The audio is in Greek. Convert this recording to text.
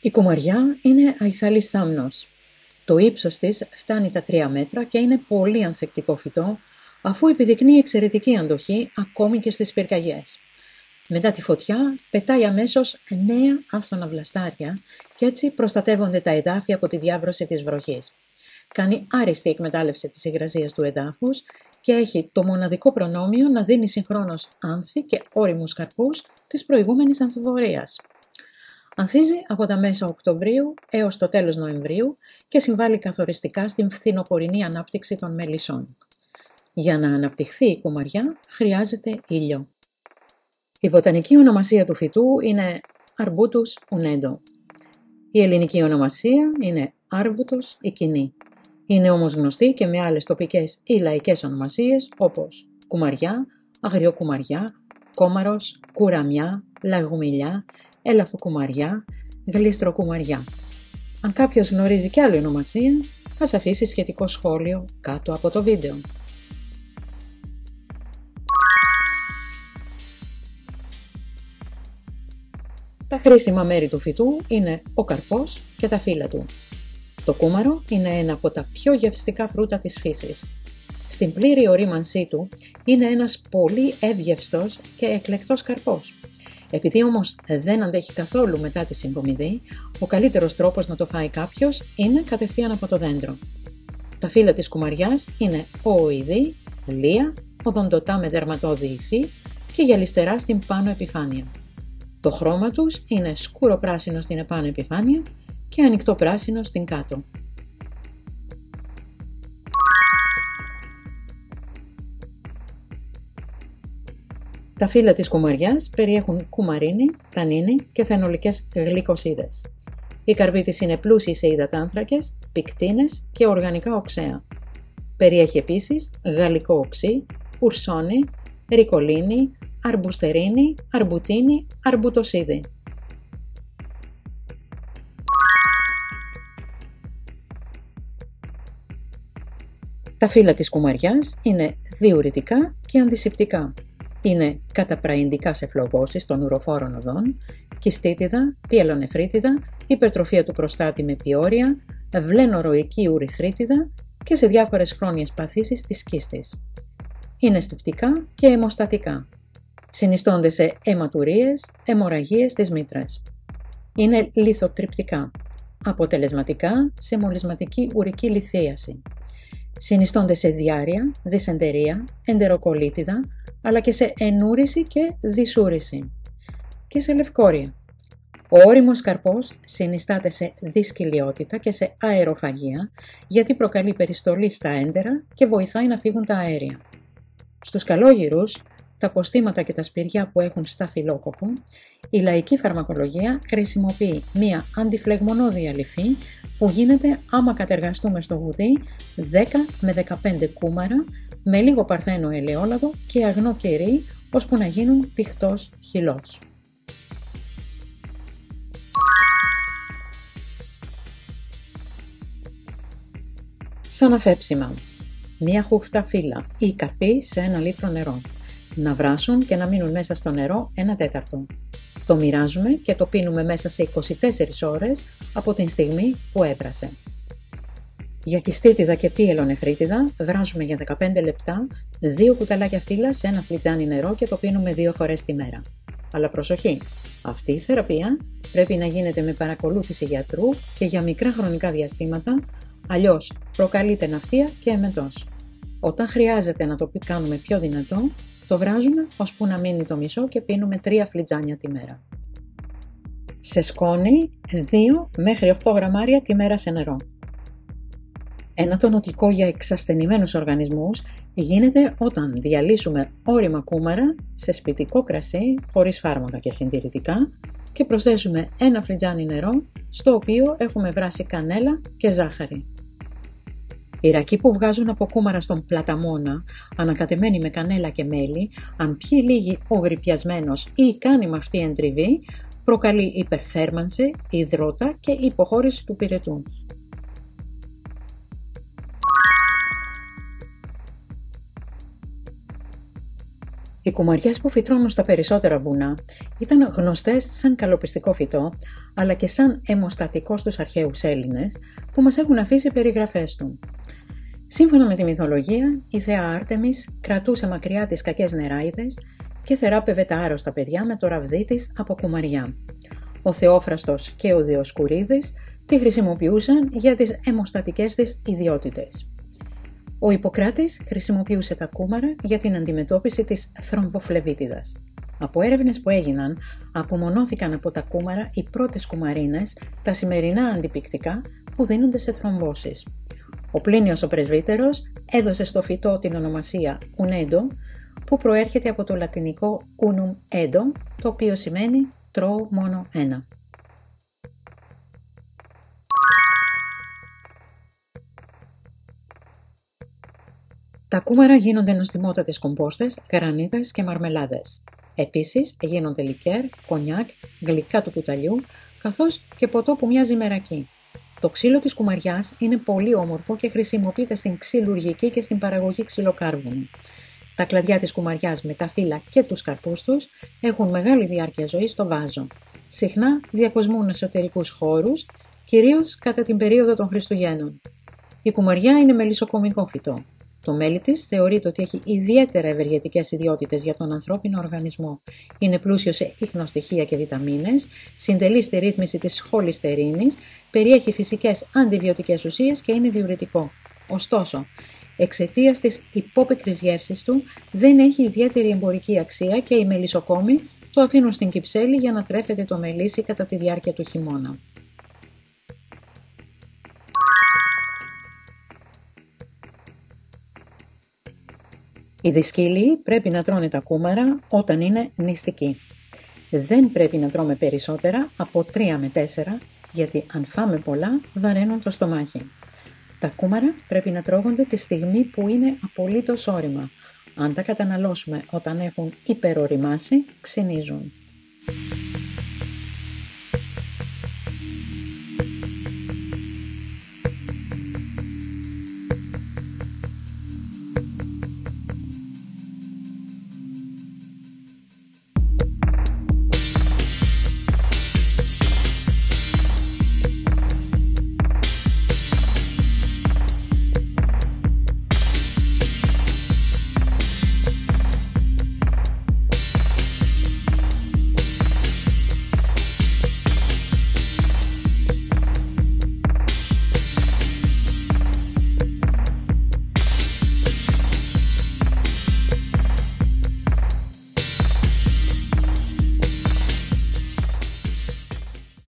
Η κουμαριά είναι αϊθαλής θάμνος. Το ύψος της φτάνει τα 3 μέτρα και είναι πολύ ανθεκτικό φυτό, αφού επιδεικνύει εξαιρετική αντοχή ακόμη και στις πυρκαγιές. Μετά τη φωτιά πετάει αμέσως νέα άφθονα βλαστάρια και έτσι προστατεύονται τα εδάφη από τη διάβρωση της βροχής. Κάνει άριστη εκμετάλλευση της υγρασίας του εδάφους και έχει το μοναδικό προνόμιο να δίνει συγχρόνως άνθη και ώριμους καρπούς της προηγούμενης ανθιβορίας. Ανθίζει από τα μέσα Οκτωβρίου έως το τέλος Νοεμβρίου και συμβάλλει καθοριστικά στην φθινοπορεινή ανάπτυξη των μελισσών. Για να αναπτυχθεί η κουμαριά χρειάζεται ήλιο. Η βοτανική ονομασία του φυτού είναι Arbutus unedo. Η ελληνική ονομασία είναι Arbutus οικινή. Είναι όμως γνωστή και με άλλες τοπικές ή λαϊκές ονομασίες όπως κουμαριά, αγριοκουμαριά, κόμαρος, κουραμιά, λαγουμιλιά, έλαφοκουμαριά, γλίστροκουμαριά. Αν κάποιος γνωρίζει κι άλλη ονομασία, ας αφήσει σχετικό σχόλιο κάτω από το βίντεο. Τα χρήσιμα μέρη του φυτού είναι ο καρπός και τα φύλλα του. Το κούμαρο είναι ένα από τα πιο γευστικά φρούτα της φύσης. Στην πλήρη ορίμανσή του είναι ένας πολύ εύγευστος και εκλεκτός καρπός. Επειδή όμως δεν αντέχει καθόλου μετά τη συγκομιδή, ο καλύτερος τρόπος να το φάει κάποιος είναι κατευθείαν από το δέντρο. Τα φύλλα της κουμαριάς είναι οοειδή, λία, οδοντοτά με δερματώδη υφή και γυαλιστερά στην πάνω επιφάνεια. Το χρώμα τους είναι σκούρο πράσινο στην επάνω επιφάνεια και ανοιχτό πράσινο στην κάτω. Τα φύλλα της κουμαριάς περιέχουν κουμαρίνη, τανίνη και φαινολικές γλυκοσίδες. Η καρπή της είναι πλούσιη σε υδατάνθρακες, πικτίνες και οργανικά οξέα. Περιέχει επίσης γαλλικό οξύ, ουρσόνη, ρικολίνη, αρμπουστερίνη, αρμπουτίνη, αρμπουτοσίδη. Τα φύλλα της κουμαριάς είναι διουρητικά και αντισηπτικά. Είναι καταπραϊντικά σε φλογώσεις των ουροφόρων οδών, κιστίτιδα, πιελονεφρίτιδα, υπερτροφία του προστάτη με πιόρια, βλένοροϊκή ουρηθρίτιδα και σε διάφορες χρόνιες παθήσεις της κίστης. Είναι στυπτικά και αιμοστατικά. Συνιστώνται σε αιματουρίες, αιμορραγίες της μήτρας. Είναι λιθοτριπτικά, αποτελεσματικά σε μολυσματική ουρική λιθίαση. Συνιστώνται σε διάρρεια, δυσεντερία, εντεροκολίτιδα, αλλά και σε ενούρηση και δυσούρηση και σε λευκόρια. Ο ώριμος καρπός συνιστάται σε δυσκυλιότητα και σε αεροφαγία, γιατί προκαλεί περιστολή στα έντερα και βοηθάει να φύγουν τα αέρια. Στους καλόγυρους, τα αποστήματα και τα σπηριά που έχουν σταφυλόκοκο, η λαϊκή φαρμακολογία χρησιμοποιεί μία αντιφλεγμονώδη αλυφή που γίνεται άμα κατεργαστούμε στο γουδί 10 με 15 κούμαρα με λίγο παρθένο ελαιόλαδο και αγνό κερί ώσπου να γίνουν πηχτός χυλός. Σαν αφέψιμα, μία χούφτα φύλλα ή καρπί σε 1 λίτρο νερό. Να βράσουν και να μείνουν μέσα στο νερό 1/4. Το μοιράζουμε και το πίνουμε μέσα σε 24 ώρες από την στιγμή που έβρασε. Για κιστίτιδα και πιελονεφρίτιδα βράζουμε για 15 λεπτά 2 κουταλάκια φύλλα σε 1 φλιτζάνι νερό και το πίνουμε 2 φορές τη μέρα. Αλλά προσοχή, αυτή η θεραπεία πρέπει να γίνεται με παρακολούθηση γιατρού και για μικρά χρονικά διαστήματα, αλλιώς προκαλείται ναυτία και εμετός. Όταν χρειάζεται να το κάνουμε πιο δυνατό, το βράζουμε ώσπου να μείνει το μισό και πίνουμε 3 φλιτζάνια τη μέρα. Σε σκόνη 2 μέχρι 8 γραμμάρια τη μέρα σε νερό. Ένα τονωτικό για εξασθενημένους οργανισμούς γίνεται όταν διαλύσουμε ώριμα κούμαρα σε σπιτικό κρασί χωρίς φάρμακα και συντηρητικά και προσθέσουμε 1 φλιτζάνι νερό στο οποίο έχουμε βράσει κανέλα και ζάχαρη. Οι ρακοί που βγάζουν από κούμαρα στον πλαταμόνα, ανακατεμένοι με κανέλα και μέλι, αν πιει λίγη όγρη πιασμένος ή κάνει με αυτή εντριβή, προκαλεί υπερθέρμανση, υδρότα και υποχώρηση του πυρετού. Οι κουμαριές που φυτρώνουν στα περισσότερα βουνά ήταν γνωστές σαν καλοπιστικό φυτό, αλλά και σαν αιμοστατικό στους αρχαίους Έλληνες, που μας έχουν αφήσει περιγραφές του. Σύμφωνα με τη μυθολογία, η θεά Άρτεμις κρατούσε μακριά τις κακές νεράιδες και θεράπευε τα άρρωστα παιδιά με το ραβδί της από κουμαριά. Ο Θεόφραστος και ο Διοσκουρίδης τη χρησιμοποιούσαν για τις αιμοστατικές της ιδιότητες. Ο Ιπποκράτης χρησιμοποιούσε τα κούμαρα για την αντιμετώπιση της θρομβοφλεβίτιδας. Από έρευνες που έγιναν, απομονώθηκαν από τα κούμαρα οι πρώτες κουμαρίνες, τα σημερινά αντιπικτικά που δίνονται σε θρομβώσεις. Ο Πλίνιος ο Πρεσβύτερος έδωσε στο φυτό την ονομασία ουνέντο, που προέρχεται από το λατινικό unum edo, το οποίο σημαίνει τρώω μόνο ένα. Τα κούμαρα γίνονται νοστιμότατες κομπόστες, γρανίτες και μαρμελάδες. Επίσης γίνονται λικέρ, κονιάκ, γλυκά του κουταλιού, καθώς και ποτό που μοιάζει με ρακί. Το ξύλο της κουμαριάς είναι πολύ όμορφο και χρησιμοποιείται στην ξυλουργική και στην παραγωγή ξυλοκάρβουνου. Τα κλαδιά της κουμαριάς με τα φύλλα και τους καρπούς τους έχουν μεγάλη διάρκεια ζωής στο βάζο. Συχνά διακοσμούν εσωτερικούς χώρους, κυρίως κατά την περίοδο των Χριστουγέννων. Η κουμαριά είναι μελισσοκομικό φυτό. Το μέλι της θεωρείται ότι έχει ιδιαίτερα ευεργετικές ιδιότητες για τον ανθρώπινο οργανισμό. Είναι πλούσιο σε ιχνοστοιχεία και βιταμίνες, συντελεί στη ρύθμιση της χολυστερίνης, περιέχει φυσικές αντιβιωτικές ουσίες και είναι διουρητικό. Ωστόσο, εξαιτίας της υπόπικρης γεύσης του, δεν έχει ιδιαίτερη εμπορική αξία και οι μελισσοκόμοι το αφήνουν στην κυψέλη για να τρέφεται το μελίσι κατά τη διάρκεια του χειμώνα. Οι δυσκύλοι πρέπει να τρώνε τα κούμαρα όταν είναι νηστικοί. Δεν πρέπει να τρώμε περισσότερα από 3 με 4, γιατί αν φάμε πολλά βαραίνουν το στομάχι. Τα κούμαρα πρέπει να τρώγονται τη στιγμή που είναι απολύτως ώριμα. Αν τα καταναλώσουμε όταν έχουν υπεροριμάσει, ξυνίζουν.